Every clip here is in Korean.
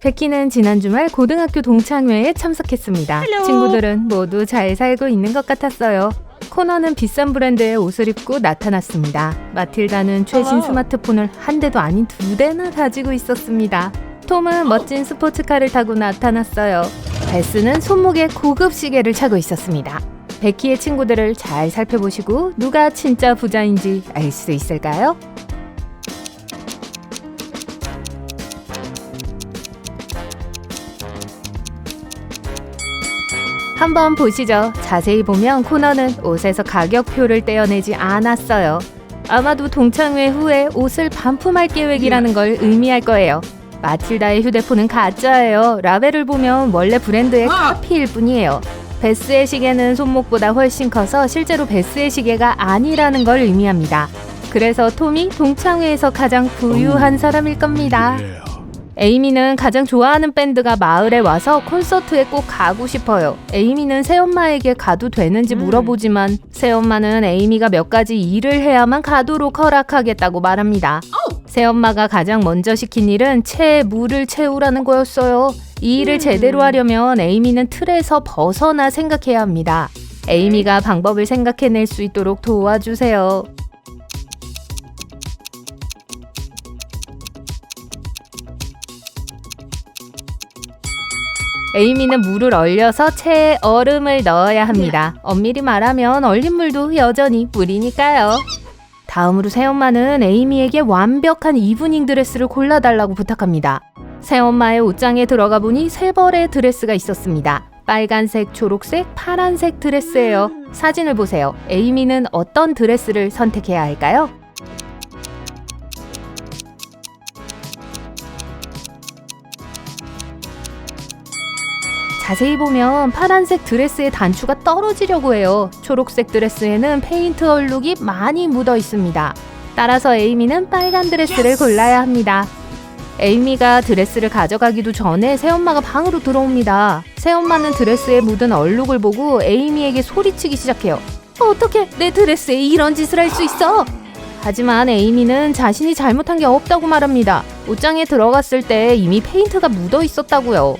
베키는 지난 주말 고등학교 동창회에 참석했습니다. 친구들은 모두 잘 살고 있는 것 같았어요. 코너는 비싼 브랜드의 옷을 입고 나타났습니다. 마틸다는 최신 스마트폰을 한 대도 아닌 2대나 가지고 있었습니다. 톰은 멋진 스포츠카를 타고 나타났어요. 베스는 손목에 고급 시계를 차고 있었습니다. 베키의 친구들을 잘 살펴보시고 누가 진짜 부자인지 알 수 있을까요? 한번 보시죠. 자세히 보면 코너는 옷에서 가격표를 떼어내지 않았어요. 아마도 동창회 후에 옷을 반품할 계획이라는 걸 의미할 거예요. 마틸다의 휴대폰은 가짜예요. 라벨을 보면 원래 브랜드의 카피일 뿐이에요. 베스의 시계는 손목보다 훨씬 커서 실제로 베스의 시계가 아니라는 걸 의미합니다. 그래서 톰이 동창회에서 가장 부유한 사람일 겁니다. 에이미는 가장 좋아하는 밴드가 마을에 와서 콘서트에 꼭 가고 싶어요. 에이미는 새엄마에게 가도 되는지 물어보지만 새엄마는 에이미가 몇 가지 일을 해야만 가도록 허락하겠다고 말합니다. 새엄마가 가장 먼저 시킨 일은 체에 물을 채우라는 거였어요. 이 일을 제대로 하려면 에이미는 틀에서 벗어나 생각해야 합니다. 에이미가 방법을 생각해낼 수 있도록 도와주세요. 에이미는 물을 얼려서 체에 얼음을 넣어야 합니다. 엄밀히 말하면 얼린 물도 여전히 물이니까요. 다음으로 새엄마는 에이미에게 완벽한 이브닝 드레스를 골라달라고 부탁합니다. 새엄마의 옷장에 들어가 보니 3벌의 드레스가 있었습니다. 빨간색, 초록색, 파란색 드레스예요. 사진을 보세요. 에이미는 어떤 드레스를 선택해야 할까요? 자세히 보면 파란색 드레스의 단추가 떨어지려고 해요. 초록색 드레스에는 페인트 얼룩이 많이 묻어 있습니다. 따라서 에이미는 빨간 드레스를 골라야 합니다. 에이미가 드레스를 가져가기도 전에 새엄마가 방으로 들어옵니다. 새엄마는 드레스에 묻은 얼룩을 보고 에이미에게 소리치기 시작해요. 어떻게 내 드레스에 이런 짓을 할 수 있어? 하지만 에이미는 자신이 잘못한 게 없다고 말합니다. 옷장에 들어갔을 때 이미 페인트가 묻어 있었다고요.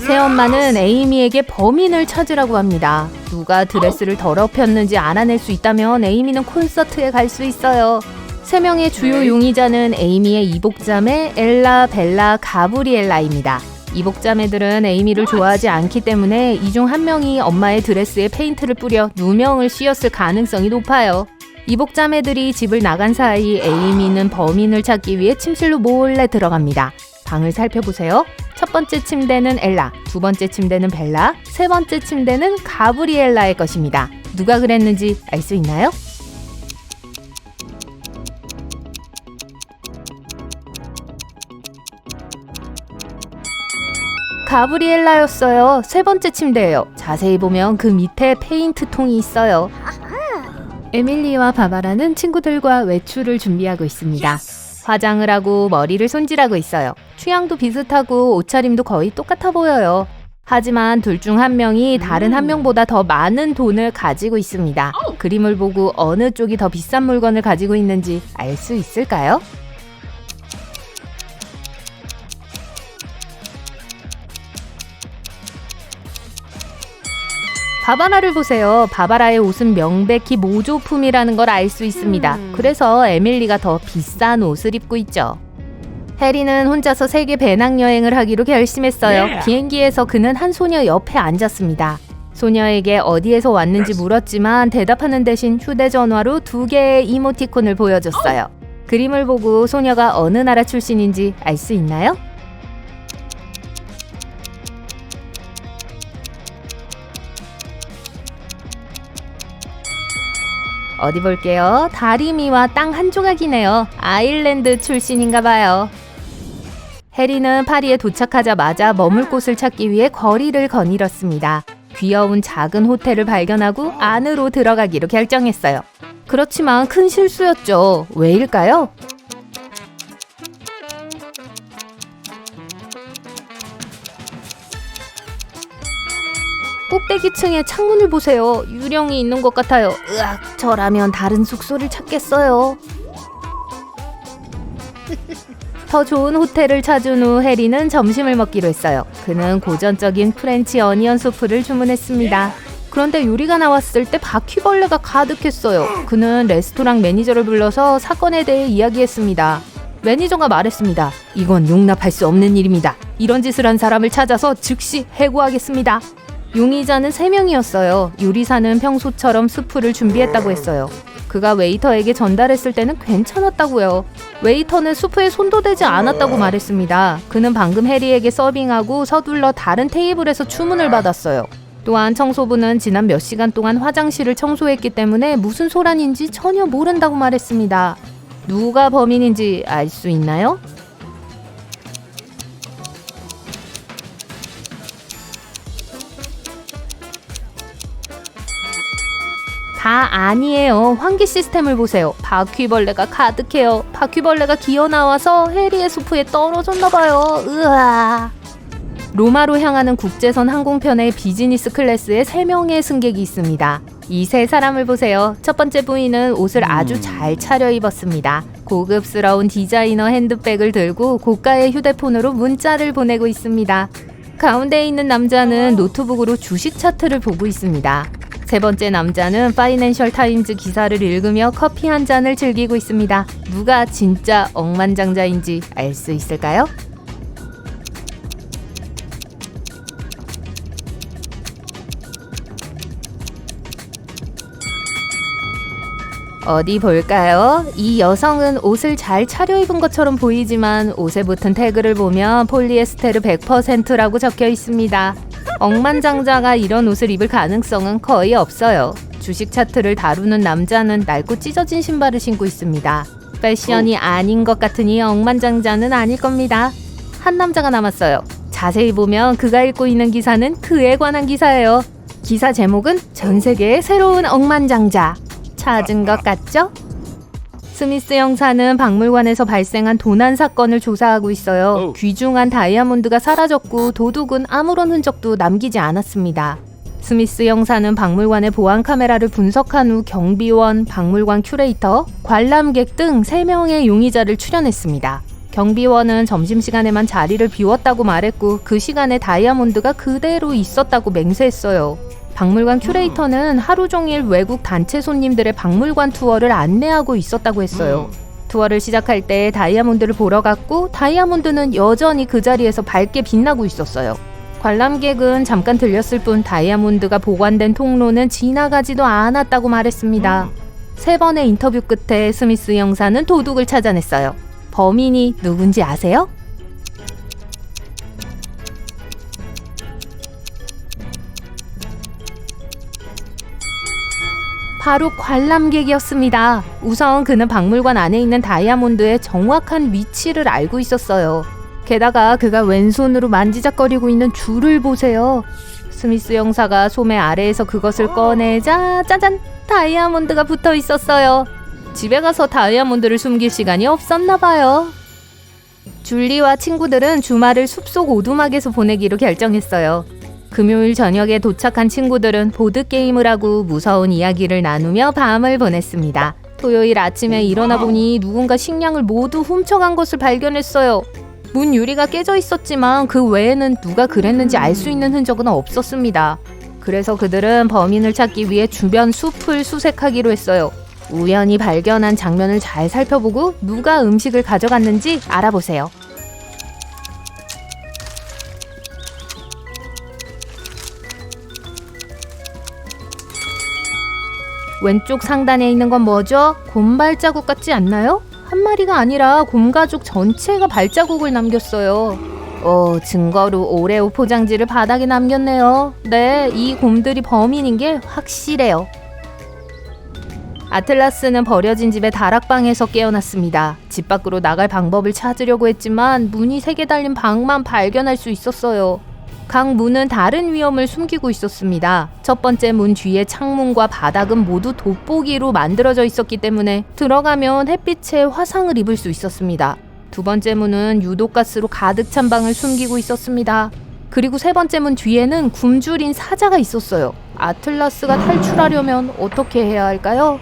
새엄마는 에이미에게 범인을 찾으라고 합니다. 누가 드레스를 더럽혔는지 알아낼 수 있다면 에이미는 콘서트에 갈 수 있어요. 3명의 주요 용의자는 에이미의 이복자매 엘라, 벨라, 가브리엘라입니다. 이복자매들은 에이미를 좋아하지 않기 때문에 이 중 한 명이 엄마의 드레스에 페인트를 뿌려 누명을 씌웠을 가능성이 높아요. 이복자매들이 집을 나간 사이 에이미는 범인을 찾기 위해 침실로 몰래 들어갑니다. 방을 살펴보세요. 첫 번째 침대는 엘라, 두 번째 침대는 벨라, 세 번째 침대는 가브리엘라의 것입니다. 누가 그랬는지 알 수 있나요? 가브리엘라였어요. 세 번째 침대예요. 자세히 보면 그 밑에 페인트 통이 있어요. 에밀리와 바바라는 친구들과 외출을 준비하고 있습니다. 화장을 하고 머리를 손질하고 있어요. 취향도 비슷하고 옷차림도 거의 똑같아 보여요. 하지만 둘 중 한 명이 다른 한 명보다 더 많은 돈을 가지고 있습니다. 그림을 보고 어느 쪽이 더 비싼 물건을 가지고 있는지 알 수 있을까요? 바바라를 보세요. 바바라의 옷은 명백히 모조품이라는 걸 알 수 있습니다. 그래서 에밀리가 더 비싼 옷을 입고 있죠. 해리는 혼자서 세계 배낭여행을 하기로 결심했어요. 비행기에서 그는 한 소녀 옆에 앉았습니다. 소녀에게 어디에서 왔는지 물었지만 대답하는 대신 휴대전화로 2개의 이모티콘을 보여줬어요. 그림을 보고 소녀가 어느 나라 출신인지 알 수 있나요? 어디 볼게요. 다리미와 땅 한 조각이네요. 아일랜드 출신인가 봐요. 해리는 파리에 도착하자마자 머물 곳을 찾기 위해 거리를 거닐었습니다. 귀여운 작은 호텔을 발견하고 안으로 들어가기로 결정했어요. 그렇지만 큰 실수였죠. 왜일까요? 꼭대기층에 창문을 보세요. 유령이 있는 것 같아요. 으악, 저라면 다른 숙소를 찾겠어요. 더 좋은 호텔을 찾은 후 해리는 점심을 먹기로 했어요. 그는 고전적인 프렌치 어니언 수프를 주문했습니다. 그런데 요리가 나왔을 때 바퀴벌레가 가득했어요. 그는 레스토랑 매니저를 불러서 사건에 대해 이야기했습니다. 매니저가 말했습니다. 이건 용납할 수 없는 일입니다. 이런 짓을 한 사람을 찾아서 즉시 해고하겠습니다. 용의자는 3명이었어요. 요리사는 평소처럼 수프를 준비했다고 했어요. 그가 웨이터에게 전달했을 때는 괜찮았다고요. 웨이터는 수프에 손도 대지 않았다고 말했습니다. 그는 방금 해리에게 서빙하고 서둘러 다른 테이블에서 주문을 받았어요. 또한 청소부는 지난 몇 시간 동안 화장실을 청소했기 때문에 무슨 소란인지 전혀 모른다고 말했습니다. 누가 범인인지 알 수 있나요? 다 아니에요. 환기 시스템을 보세요. 바퀴벌레가 가득해요. 바퀴벌레가 기어나와서 해리의 수프에 떨어졌나봐요. 으아. 로마로 향하는 국제선 항공편의 비즈니스 클래스에 3명의 승객이 있습니다. 이 3사람을 보세요. 첫 번째 부인은 옷을 아주 잘 차려입었습니다. 고급스러운 디자이너 핸드백을 들고 고가의 휴대폰으로 문자를 보내고 있습니다. 가운데에 있는 남자는 노트북으로 주식 차트를 보고 있습니다. 세 번째 남자는 파이낸셜 타임즈 기사를 읽으며 커피 한 잔을 즐기고 있습니다. 누가 진짜 억만장자인지 알 수 있을까요? 어디 볼까요? 이 여성은 옷을 잘 차려입은 것처럼 보이지만 옷에 붙은 태그를 보면 폴리에스테르 100%라고 적혀 있습니다. 억만장자가 이런 옷을 입을 가능성은 거의 없어요. 주식 차트를 다루는 남자는 낡고 찢어진 신발을 신고 있습니다. 패션이 아닌 것 같으니 억만장자는 아닐 겁니다. 한 남자가 남았어요. 자세히 보면 그가 읽고 있는 기사는 그에 관한 기사예요. 기사 제목은 전 세계의 새로운 억만장자. 찾은 것 같죠? 스미스 형사는 박물관에서 발생한 도난 사건을 조사하고 있어요. 귀중한 다이아몬드가 사라졌고 도둑은 아무런 흔적도 남기지 않았습니다. 스미스 형사는 박물관의 보안 카메라를 분석한 후 경비원, 박물관 큐레이터, 관람객 등 3명의 용의자를 추려냈습니다. 경비원은 점심시간에만 자리를 비웠다고 말했고 그 시간에 다이아몬드가 그대로 있었다고 맹세했어요. 박물관 큐레이터는 하루 종일 외국 단체 손님들의 박물관 투어를 안내하고 있었다고 했어요. 투어를 시작할 때 다이아몬드를 보러 갔고 다이아몬드는 여전히 그 자리에서 밝게 빛나고 있었어요. 관람객은 잠깐 들렸을 뿐 다이아몬드가 보관된 통로는 지나가지도 않았다고 말했습니다. 3번의 인터뷰 끝에 스미스 형사는 도둑을 찾아냈어요. 범인이 누군지 아세요? 바로 관람객이었습니다. 우선 그는 박물관 안에 있는 다이아몬드의 정확한 위치를 알고 있었어요. 게다가 그가 왼손으로 만지작거리고 있는 줄을 보세요. 스미스 형사가 소매 아래에서 그것을 꺼내자 짜잔! 다이아몬드가 붙어 있었어요. 집에 가서 다이아몬드를 숨길 시간이 없었나 봐요. 줄리와 친구들은 주말을 숲속 오두막에서 보내기로 결정했어요. 금요일 저녁에 도착한 친구들은 보드게임을 하고 무서운 이야기를 나누며 밤을 보냈습니다. 토요일 아침에 일어나 보니 누군가 식량을 모두 훔쳐간 것을 발견했어요. 문 유리가 깨져 있었지만 그 외에는 누가 그랬는지 알 수 있는 흔적은 없었습니다. 그래서 그들은 범인을 찾기 위해 주변 숲을 수색하기로 했어요. 우연히 발견한 장면을 잘 살펴보고 누가 음식을 가져갔는지 알아보세요. 왼쪽 상단에 있는 건 뭐죠? 곰 발자국 같지 않나요? 한 마리가 아니라 곰 가족 전체가 발자국을 남겼어요. 증거로 오레오 포장지를 바닥에 남겼네요. 네, 이 곰들이 범인인 게 확실해요. 아틀라스는 버려진 집의 다락방에서 깨어났습니다. 집 밖으로 나갈 방법을 찾으려고 했지만 문이 3개 달린 방만 발견할 수 있었어요. 각 문은 다른 위험을 숨기고 있었습니다. 첫 번째 문 뒤에 창문과 바닥은 모두 돋보기로 만들어져 있었기 때문에 들어가면 햇빛에 화상을 입을 수 있었습니다. 두 번째 문은 유독가스로 가득 찬 방을 숨기고 있었습니다. 그리고 세 번째 문 뒤에는 굶주린 사자가 있었어요. 아틀라스가 탈출하려면 어떻게 해야 할까요?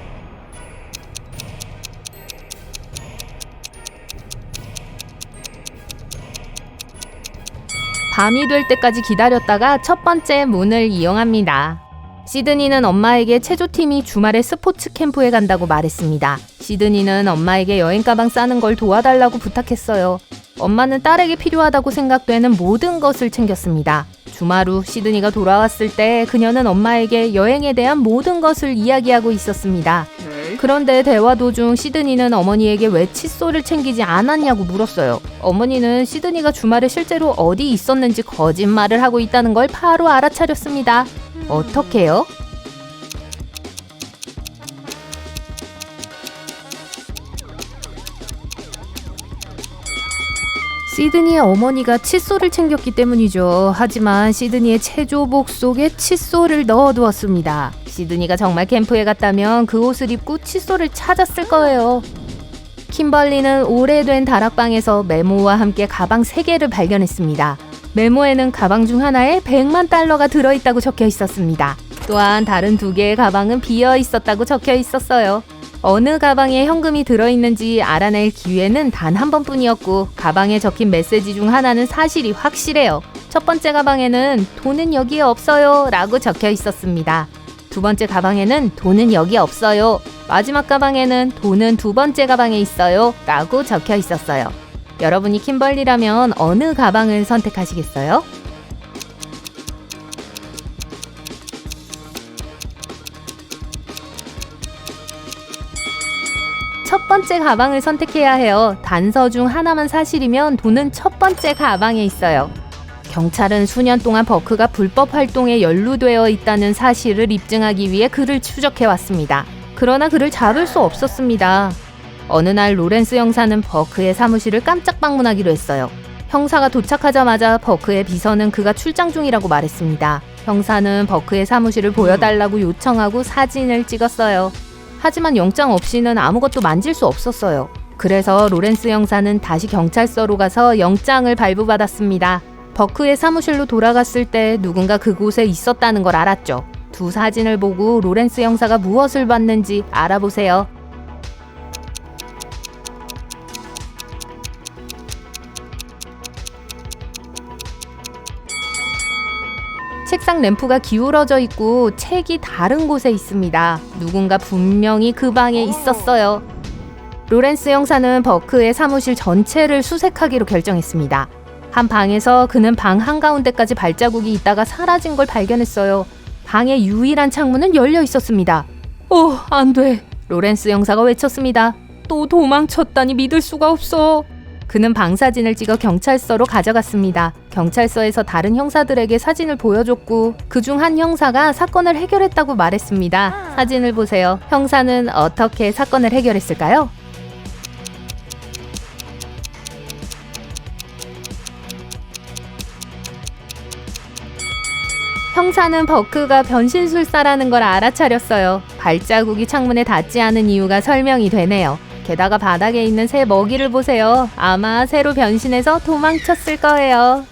밤이 될 때까지 기다렸다가 첫 번째 문을 이용합니다. 시드니는 엄마에게 체조팀이 주말에 스포츠 캠프에 간다고 말했습니다. 시드니는 엄마에게 여행 가방 싸는 걸 도와달라고 부탁했어요. 엄마는 딸에게 필요하다고 생각되는 모든 것을 챙겼습니다. 주말 후 시드니가 돌아왔을 때 그녀는 엄마에게 여행에 대한 모든 것을 이야기하고 있었습니다. 그런데 대화 도중 시드니는 어머니에게 왜 칫솔을 챙기지 않았냐고 물었어요. 어머니는 시드니가 주말에 실제로 어디 있었는지 거짓말을 하고 있다는 걸 바로 알아차렸습니다. 어떻게요? 시드니의 어머니가 칫솔을 챙겼기 때문이죠. 하지만 시드니의 체조복 속에 칫솔을 넣어두었습니다. 시드니가 정말 캠프에 갔다면 그 옷을 입고 칫솔을 찾았을 거예요. 킴벌리는 오래된 다락방에서 메모와 함께 가방 3개를 발견했습니다. 메모에는 가방 중 하나에 100만 달러가 들어있다고 적혀 있었습니다. 또한 다른 2개의 가방은 비어 있었다고 적혀 있었어요. 어느 가방에 현금이 들어있는지 알아낼 기회는 단 한 번뿐이었고 가방에 적힌 메시지 중 하나는 사실이 확실해요. 첫 번째 가방에는 돈은 여기에 없어요 라고 적혀 있었습니다. 두 번째 가방에는 돈은 여기 없어요. 마지막 가방에는 돈은 두 번째 가방에 있어요 라고 적혀 있었어요. 여러분이 킴벌리라면 어느 가방을 선택하시겠어요? 첫 번째 가방을 선택해야 해요. 단서 중 하나만 사실이면 돈은 첫 번째 가방에 있어요. 경찰은 수년 동안 버크가 불법 활동에 연루되어 있다는 사실을 입증하기 위해 그를 추적해왔습니다. 그러나 그를 잡을 수 없었습니다. 어느 날 로렌스 형사는 버크의 사무실을 깜짝 방문하기로 했어요. 형사가 도착하자마자 버크의 비서는 그가 출장 중이라고 말했습니다. 형사는 버크의 사무실을 보여달라고 요청하고 사진을 찍었어요. 하지만 영장 없이는 아무것도 만질 수 없었어요. 그래서 로렌스 형사는 다시 경찰서로 가서 영장을 발부받았습니다. 버크의 사무실로 돌아갔을 때 누군가 그곳에 있었다는 걸 알았죠. 두 사진을 보고 로렌스 형사가 무엇을 봤는지 알아보세요. 책상 램프가 기울어져 있고 책이 다른 곳에 있습니다. 누군가 분명히 그 방에 있었어요. 로렌스 형사는 버크의 사무실 전체를 수색하기로 결정했습니다. 한 방에서 그는 방 한가운데까지 발자국이 있다가 사라진 걸 발견했어요. 방의 유일한 창문은 열려 있었습니다. 안 돼. 로렌스 형사가 외쳤습니다. 또 도망쳤다니 믿을 수가 없어. 그는 방 사진을 찍어 경찰서로 가져갔습니다. 경찰서에서 다른 형사들에게 사진을 보여줬고 그중 한 형사가 사건을 해결했다고 말했습니다. 사진을 보세요. 형사는 어떻게 사건을 해결했을까요? 형사는 버크가 변신술사라는 걸 알아차렸어요. 발자국이 창문에 닿지 않은 이유가 설명이 되네요. 게다가 바닥에 있는 새 먹이를 보세요. 아마 새로 변신해서 도망쳤을 거예요.